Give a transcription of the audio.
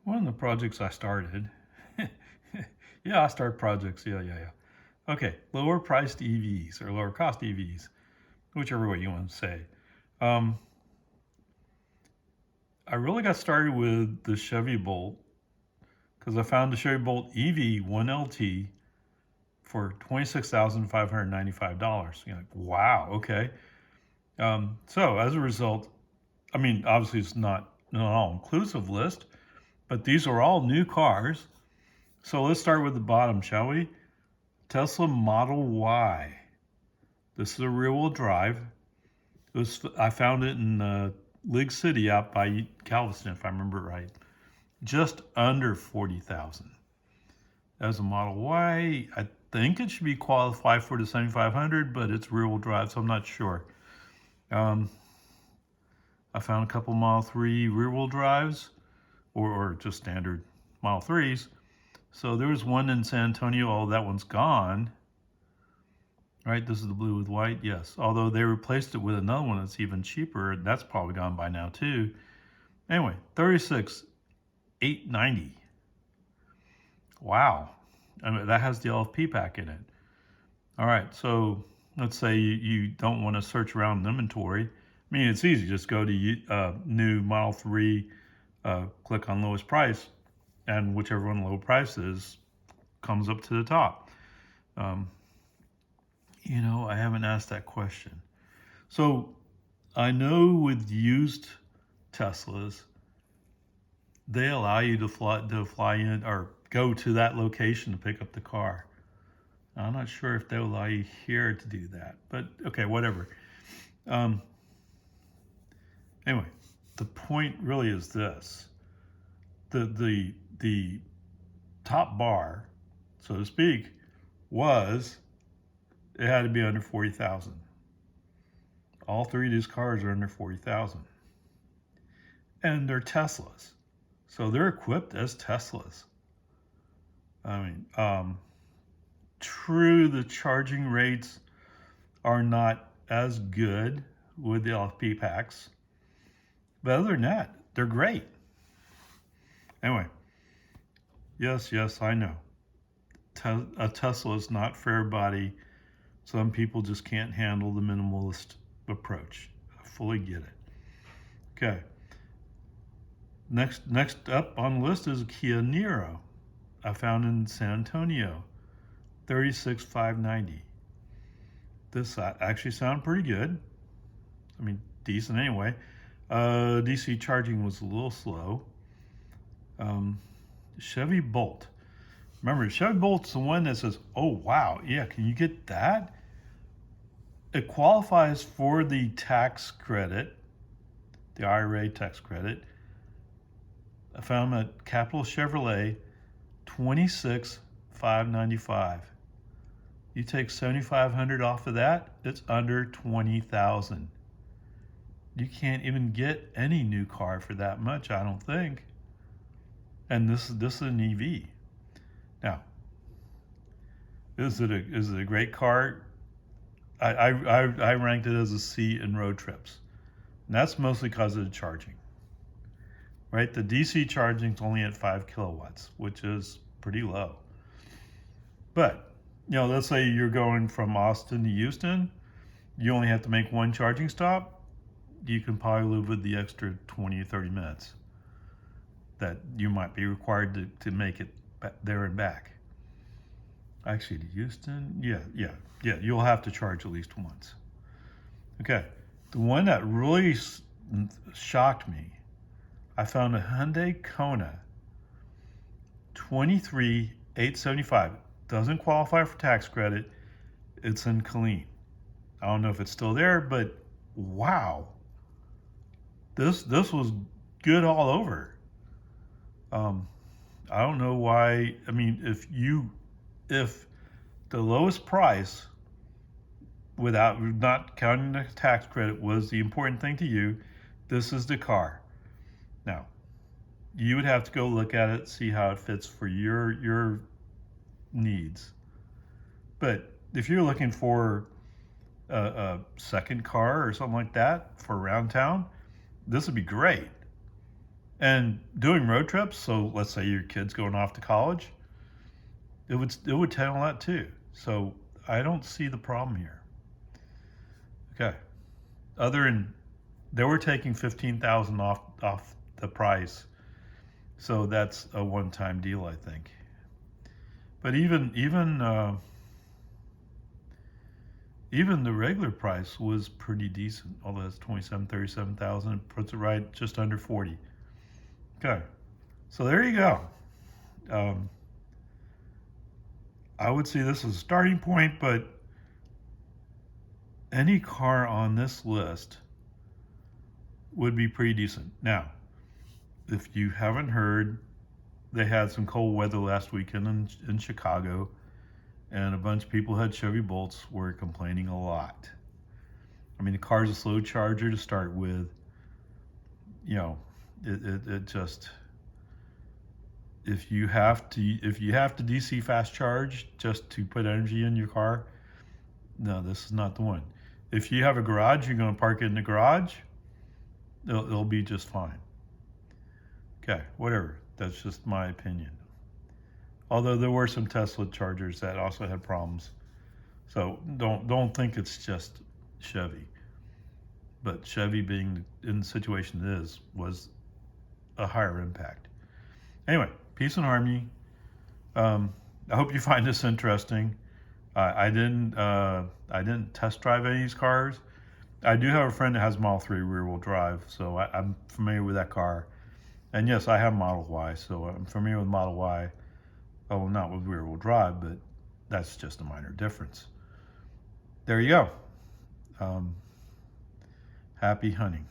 One of the projects I started. Yeah, I start projects. Yeah. Okay, lower priced EVs or lower cost EVs, whichever way you want to say. Um, I really got started with the Chevy Bolt because I found the Chevy Bolt EV 1LT for $26,595. You're like, wow, okay. So as a result, I mean, obviously it's not an all inclusive list, but these are all new cars. So let's start with the bottom, shall we? Tesla Model Y. This is a rear-wheel drive. I found it in League City out by Galveston, if I remember right. Just under 40,000. As a Model Y, I think it should be qualified for the 7500, but it's rear-wheel drive, so I'm not sure. Um, I found a couple Model 3 rear-wheel drives, or just standard Model 3s. So there was one in San Antonio. Oh, that one's gone. Right, this is the blue with white, yes. Although they replaced it with another one that's even cheaper. That's probably gone by now too. Anyway, 36,890. Wow. I mean, that has the LFP pack in it. All right, so let's say you don't want to search around in inventory. I mean, it's easy. Just go to new Model 3, click on lowest price, and whichever one the low price is comes up to the top. Um, I haven't asked that question. So I know with used Teslas, they allow you to fly in or go to that location to pick up the car. I'm not sure if they allow you here to do that, but okay, whatever. Um, anyway, the point really is this: the top bar, so to speak, was it had to be under 40,000. All three of these cars are under 40,000, and they're Teslas, so they're equipped as Teslas. I mean, true, the charging rates are not as good with the LFP packs, but other than that, they're great. Anyway, yes, I know. A Tesla is not for everybody. Some people just can't handle the minimalist approach. I fully get it. Okay. Next up on the list is a Kia Niro. I found in San Antonio, 36,590. This actually sounded pretty good. I mean, decent anyway. DC charging was a little slow. Um, Chevy Bolt. Remember, Chevy Bolt's the one that says, "Oh wow, yeah, can you get that?" It qualifies for the tax credit, the IRA tax credit. I found them at Capital Chevrolet, 26,595. You take 7,500 off of that, it's under 20,000. You can't even get any new car for that much, I don't think. And this is an EV. Now, is it a great car? I ranked it as a C in road trips, and that's mostly because of the charging. Right, the DC charging is only at 5 kilowatts, which is pretty low. But let's say you're going from Austin to Houston, you only have to make one charging stop. You can probably live with the extra 20 or 30 minutes that you might be required to make it there and back. Actually, to Houston, yeah. You'll have to charge at least once. Okay, the one that really shocked me, I found a Hyundai Kona, 23,875. Doesn't qualify for tax credit. It's in Killeen. I don't know if it's still there, but wow, this was good all over. Um, I don't know why. I mean, if the lowest price without not counting the tax credit was the important thing to you, this is the car. Now, you would have to go look at it, see how it fits for your needs. But if you're looking for a second car or something like that for around town, this would be great. And doing road trips, so let's say your kid's going off to college, it would tail that too. So I don't see the problem here. Okay. Other than they were taking 15,000 off the price, so that's a one-time deal, I think. But even the regular price was pretty decent. Although it's 37,000, puts it right just under 40. Okay, so there you go. Um, I would see this as a starting point, but any car on this list would be pretty decent. Now, if you haven't heard, they had some cold weather last weekend in Chicago, and a bunch of people who had Chevy Bolts were complaining a lot. I mean, the car's a slow charger to start with. You know, it just if you have to DC fast charge just to put energy in your car, no, this is not the one. If you have a garage, you're going to park it in the garage. It'll be just fine. Okay, whatever. That's just my opinion. Although there were some Tesla chargers that also had problems, so don't think it's just Chevy. But Chevy being in the situation it is was a higher impact. Anyway, peace and harmony. I hope you find this interesting. I didn't test drive any of these cars. I do have a friend that has Model 3 rear wheel drive, so I'm familiar with that car. And yes, I have Model Y, so I'm familiar with Model Y. Oh, not with rear wheel drive, but that's just a minor difference. There you go. Um, Happy hunting.